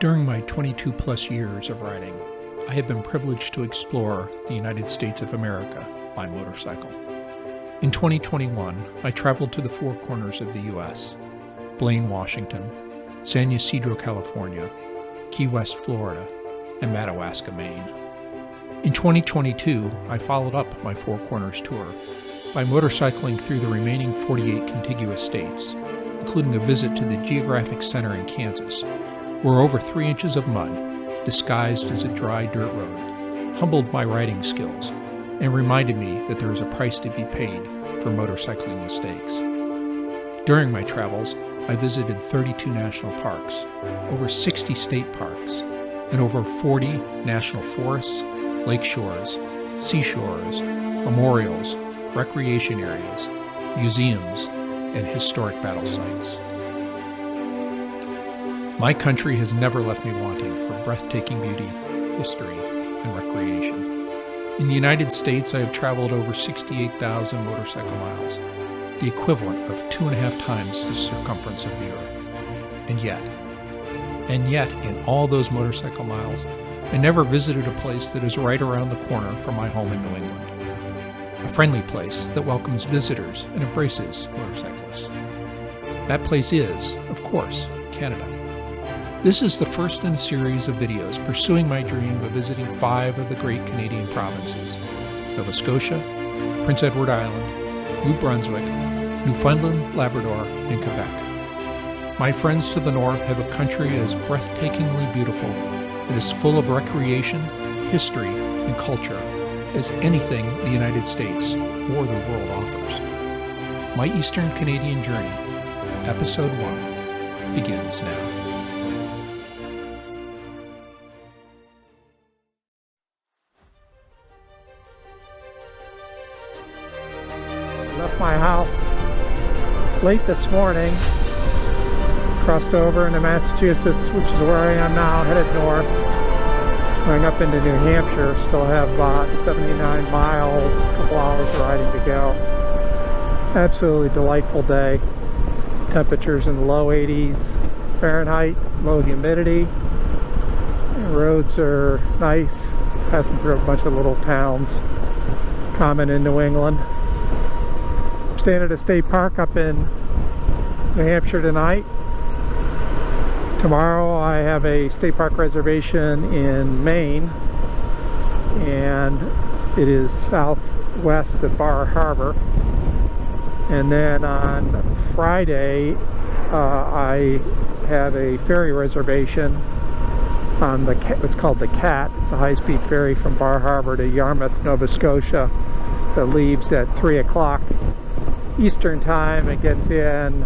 During my 22 plus years of riding, I have been privileged to explore the United States of America by motorcycle. In 2021, I traveled to the four corners of the U.S., Blaine, Washington, San Ysidro, California, Key West, Florida, and Madawaska, Maine. In 2022, I followed up my Four Corners tour by motorcycling through the remaining 48 contiguous states, including a visit to the geographic center in Kansas, where over 3 inches of mud, disguised as a dry dirt road, humbled my riding skills and reminded me that there is a price to be paid for motorcycling mistakes. During my travels, I visited 32 national parks, over 60 state parks, and over 40 national forests, lake shores, seashores, memorials, recreation areas, museums, and historic battle sites. My country has never left me wanting for breathtaking beauty, history, and recreation. In the United States, I have traveled over 68,000 motorcycle miles, the equivalent of 2.5 times the circumference of the Earth. And yet, in all those motorcycle miles, I never visited a place that is right around the corner from my home in New England. A friendly place that welcomes visitors and embraces motorcyclists. That place is, of course, Canada. This is the first in a series of videos pursuing my dream of visiting 5 of the great Canadian provinces: Nova Scotia, Prince Edward Island, New Brunswick, Newfoundland, Labrador, and Quebec. My friends to the north have a country as breathtakingly beautiful and as full of recreation, history, and culture as anything the United States or the world offers. My Eastern Canadian journey, Episode 1, begins now. Left my house late this morning, crossed over into Massachusetts, which is where I am now, headed north, going up into New Hampshire. Still have about 79 miles, a couple hours of riding to go. Absolutely delightful day. Temperatures in the low 80s Fahrenheit, low humidity. The roads are nice, passing through a bunch of little towns common in New England. Staying at a state park up in New Hampshire tonight. Tomorrow I have a state park reservation in Maine, and it is southwest of Bar Harbor. And then on Friday I have a ferry reservation on what's called the Cat. It's a high-speed ferry from Bar Harbor to Yarmouth, Nova Scotia, that leaves at 3 o'clock Eastern time. It gets in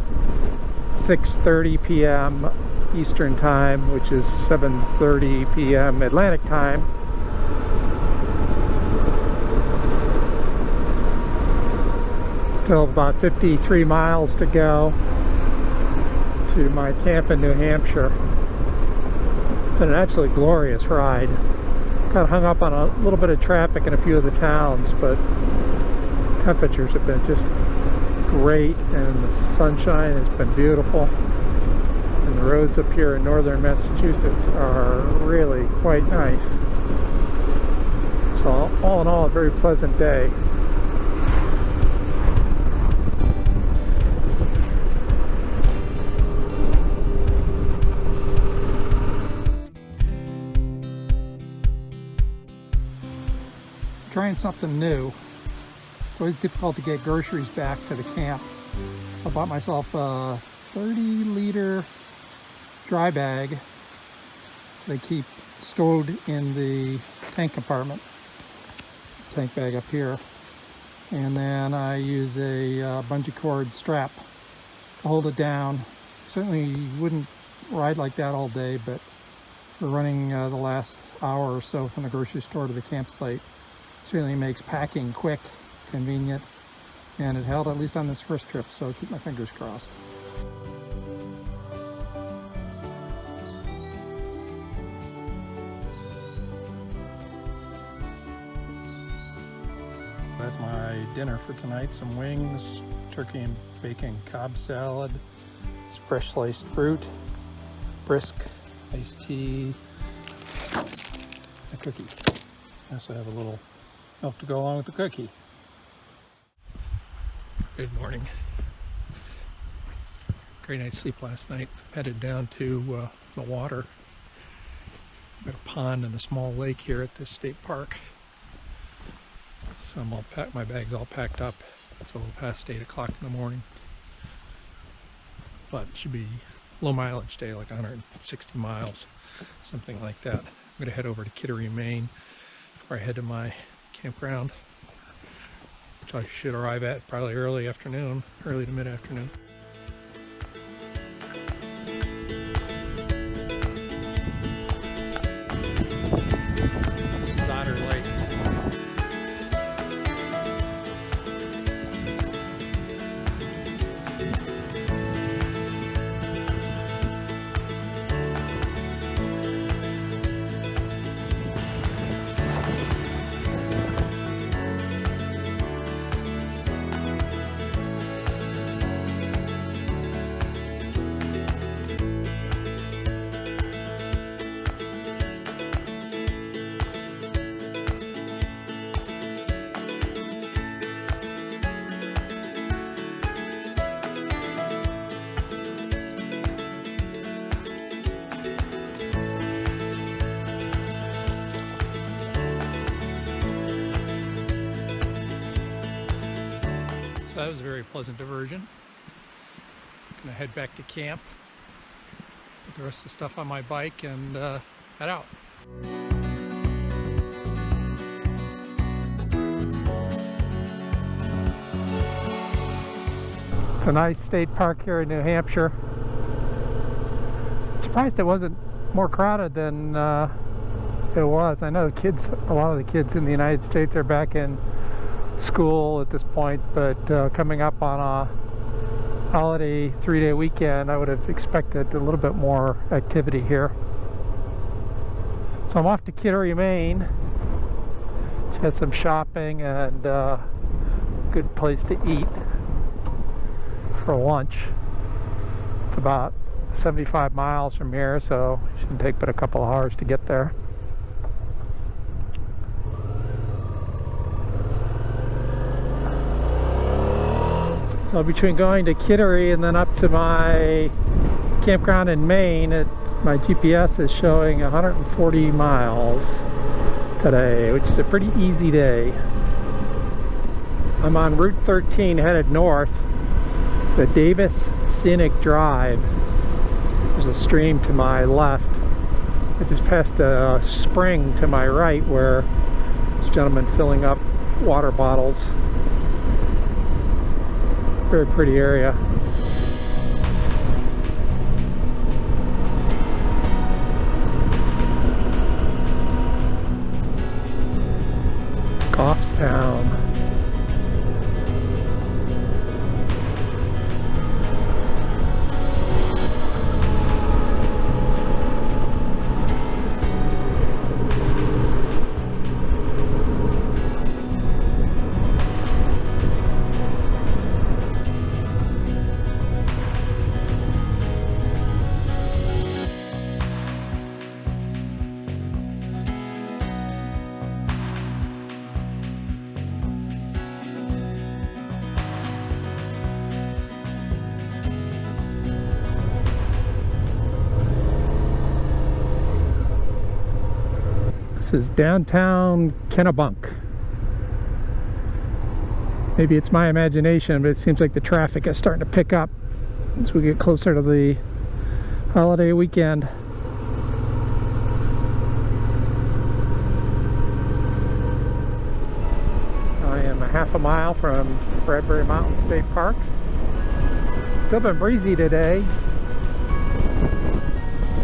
6:30 p.m. Eastern time, which is 7:30 p.m. Atlantic time. Still about 53 miles to go to my camp in New Hampshire. Been an absolutely glorious ride. Got hung up on a little bit of traffic in a few of the towns, but temperatures have been just great, and the sunshine has been beautiful, and the roads up here in northern Massachusetts are really quite nice. So all in all, a very pleasant day. Trying something new. It's always difficult to get groceries back to the camp. I bought myself a 30-liter dry bag they keep stowed in the tank compartment. Tank bag up here. And then I use a bungee cord strap to hold it down. Certainly wouldn't ride like that all day, but for running the last hour or so from the grocery store to the campsite, certainly makes packing quick, convenient, and it held at least on this first trip, so keep my fingers crossed. That's my dinner for tonight: some wings, turkey and bacon Cobb salad, fresh sliced fruit, brisk iced tea, a cookie. I also have a little milk to go along with the cookie. Good morning. Great night's sleep last night. Headed down to the water. Got a pond and a small lake here at this state park. So I'm all packed, my bag's all packed up. It's a little past 8 o'clock in the morning. But it should be low mileage day, like 160 miles, something like that. I'm going to head over to Kittery, Maine before I head to my campground, which I should arrive at probably early to mid-afternoon. This is Otter Lake. So that was a very pleasant diversion. Gonna head back to camp, put the rest of the stuff on my bike, and head out. It's a nice state park here in New Hampshire. Surprised it wasn't more crowded than it was. I know the kids, a lot of the kids in the United States are back in school at this point, but coming up on a holiday 3-day weekend, I would have expected a little bit more activity here. So I'm off to Kittery, Maine, which has some shopping and a good place to eat for lunch. It's about 75 miles from here, so it shouldn't take but a couple of hours to get there. So between going to Kittery and then up to my campground in Maine, my GPS is showing 140 miles today, which is a pretty easy day. I'm on Route 13 headed north, the Davis Scenic Drive. There's a stream to my left. I just passed a spring to my right where this gentleman filling up water bottles. Very pretty area. Goffstown. This is downtown Kennebunk. Maybe it's my imagination, but it seems like the traffic is starting to pick up as we get closer to the holiday weekend. I am a half a mile from Bradbury Mountain State Park. Still been breezy today.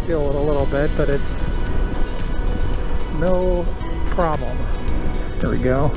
Feel it a little bit, but it's no problem. There we go.